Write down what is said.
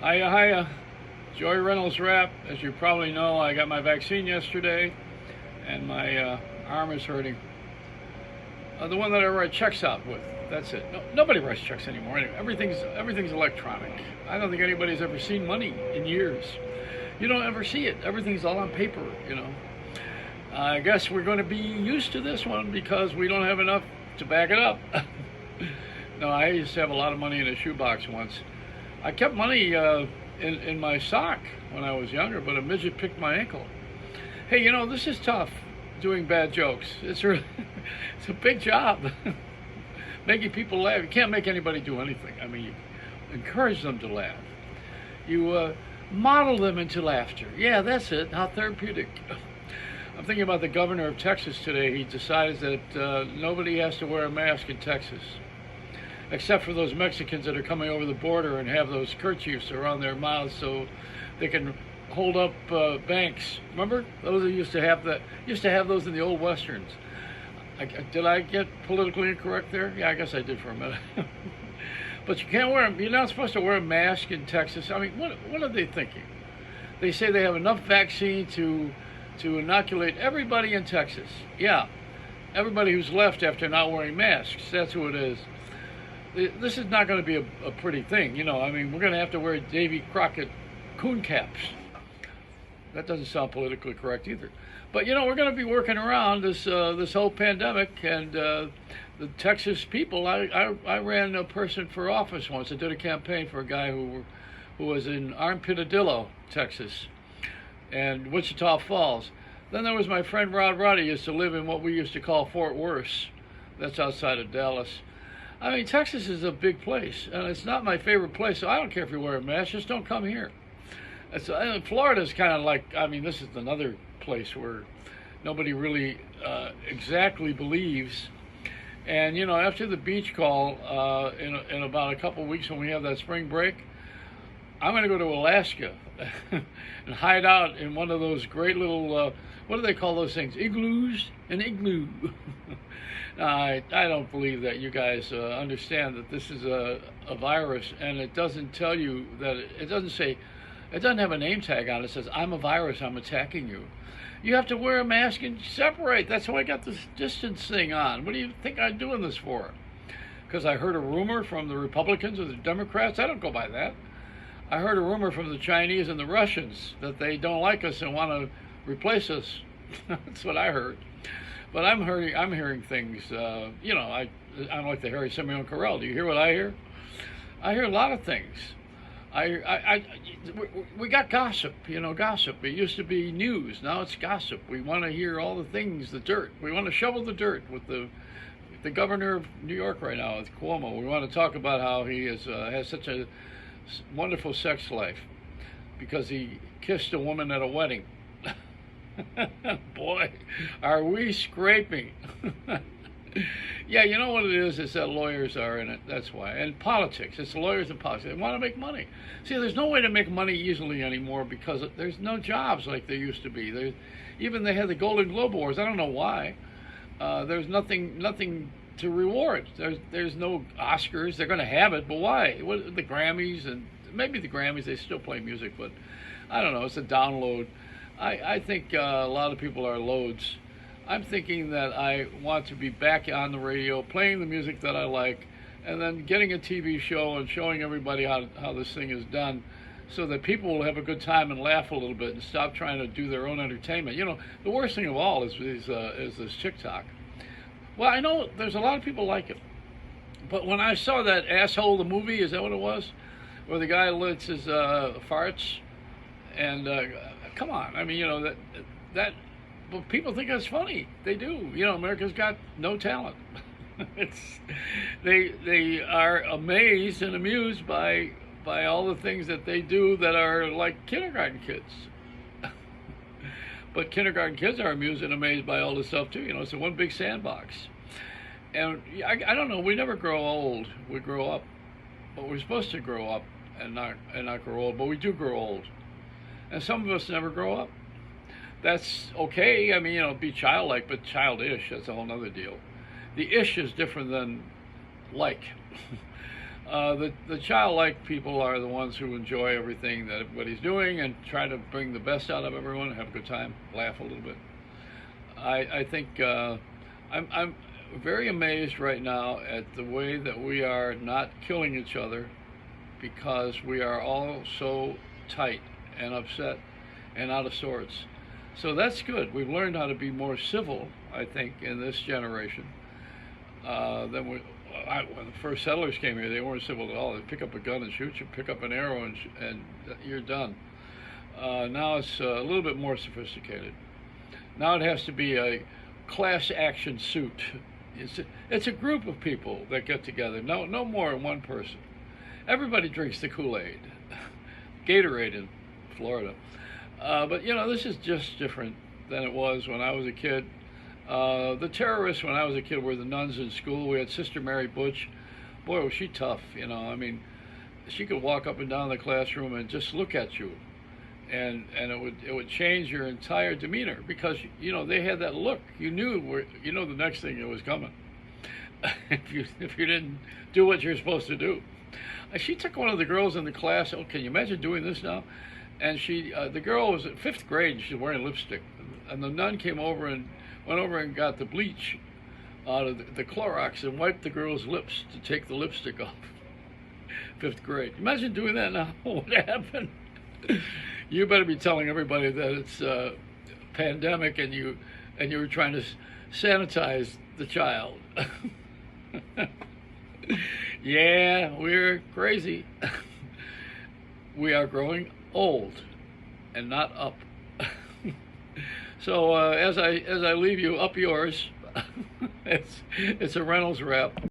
Hiya, hiya. Joy Reynolds rap. As you probably know, I got my vaccine yesterday, and my arm is hurting. The one that I write checks out with. That's it. No, nobody writes checks anymore. Anyway, everything's electronic. I don't think anybody's ever seen money in years. You don't ever see it. Everything's all on paper. I guess we're going to be used to this one because we don't have enough to back it up. No, I used to have a lot of money in a shoebox once. I kept money in my sock when I was younger, but a midget picked my ankle. Hey, this is tough, doing bad jokes. It's really, it's a big job. Making people laugh. You can't make anybody do anything. I mean, you encourage them to laugh. You model them into laughter. Yeah, that's it. How therapeutic. I'm thinking about the governor of Texas today. He decides that nobody has to wear a mask in Texas, except for those Mexicans that are coming over the border and have those kerchiefs around their mouths so they can hold up banks. Remember? Those that used to have those in the old westerns. Did I get politically incorrect there? Yeah, I guess I did for a minute. But you can't wear them. You're not supposed to wear a mask in Texas. I mean, what are they thinking? They say they have enough vaccine to inoculate everybody in Texas. Yeah, everybody who's left after not wearing masks. That's who it is. This is not going to be a pretty thing, I mean, we're going to have to wear Davy Crockett coon caps. That doesn't sound politically correct either. But we're going to be working around this whole pandemic, and the Texas people. I ran a person for office once. I did a campaign for a guy who was in Armpitadillo, Texas, and Wichita Falls. Then there was my friend Rod Roddy. Used to live in what we used to call Fort Worth. That's outside of Dallas. I mean, Texas is a big place, and it's not my favorite place, so I don't care if you wear a mask, just don't come here. Florida's kind of like, I mean, this is another place where nobody really exactly believes. And, after the beach call, in about a couple of weeks when we have that spring break, I'm going to go to Alaska and hide out in one of those great little, what do they call those things? Igloos? An igloo. I don't believe that you guys understand that this is a virus, and it doesn't tell you that, it doesn't have a name tag on it. It says, I'm a virus, I'm attacking you. You have to wear a mask and separate. That's why I got this distance thing on. What do you think I'm doing this for? Because I heard a rumor from the Republicans or the Democrats? I don't go by that. I heard a rumor from the Chinese and the Russians that they don't like us and want to replace us. That's what I heard. But I'm hearing things. I'm like the Harry Simeon Corral. Do you hear what I hear? I hear a lot of things. We got gossip. Gossip. It used to be news. Now it's gossip. We want to hear all the things, the dirt. We want to shovel the dirt with the governor of New York right now, with Cuomo. We want to talk about how he has such a wonderful sex life because he kissed a woman at a wedding. Boy, are we scraping. Yeah, you know what it is? It's that lawyers are in it. That's why. And politics. It's lawyers and politics. They want to make money. See, there's no way to make money easily anymore because there's no jobs like there used to be. Even they had the Golden Globe Awards. I don't know why. There's nothing to reward. There's no Oscars. They're going to have it, but why? The Grammys, and maybe the Grammys, they still play music, but I don't know. It's a download. I think a lot of people are loads. I'm thinking that I want to be back on the radio, playing the music that I like, and then getting a TV show and showing everybody how this thing is done so that people will have a good time and laugh a little bit and stop trying to do their own entertainment. The worst thing of all is this TikTok. Well, I know there's a lot of people like it, but when I saw that Asshole, the movie, is that what it was? Where the guy lets his farts, and come on, I mean, that but people think that's funny. They do. America's got no talent. They are amazed and amused by all the things that they do that are like kindergarten kids. But kindergarten kids are amused and amazed by all this stuff too. It's a one big sandbox. And I don't know. We never grow old. We grow up, but we're supposed to grow up and not grow old. But we do grow old, and some of us never grow up. That's okay. I mean, be childlike, but childish, that's a whole nother deal. The ish is different than like. The childlike people are the ones who enjoy everything that everybody's doing and try to bring the best out of everyone, have a good time, laugh a little bit. I think I'm very amazed right now at the way that we are not killing each other because we are all so tight and upset and out of sorts. So that's good. We've learned how to be more civil, I think, in this generation than when the first settlers came here. They weren't civil at all. They pick up a gun and shoot you, pick up an arrow and you're done. Now it's a little bit more sophisticated. Now it has to be a class action suit. It's a group of people that get together. No more than one person. Everybody drinks the Kool-Aid, Gatorade in Florida. But this is just different than it was when I was a kid. The terrorists when I was a kid were the nuns in school. We had Sister Mary Butch. Boy, was she tough. I mean, she could walk up and down the classroom and just look at you, and it would change your entire demeanor because they had that look. You knew the next thing that was coming if you didn't do what you're supposed to do. She took one of the girls in the class. Oh, can you imagine doing this now? And the girl was in 5th grade and she's wearing lipstick. And the nun came over and went over and got the bleach out of the Clorox and wiped the girl's lips to take the lipstick off. 5th grade. Imagine doing that now. What would happen? You better be telling everybody that it's a pandemic and you were trying to sanitize the child. Yeah, we're crazy. We are growing old and not up. So as I leave you, up yours. It's a Reynolds Wrap.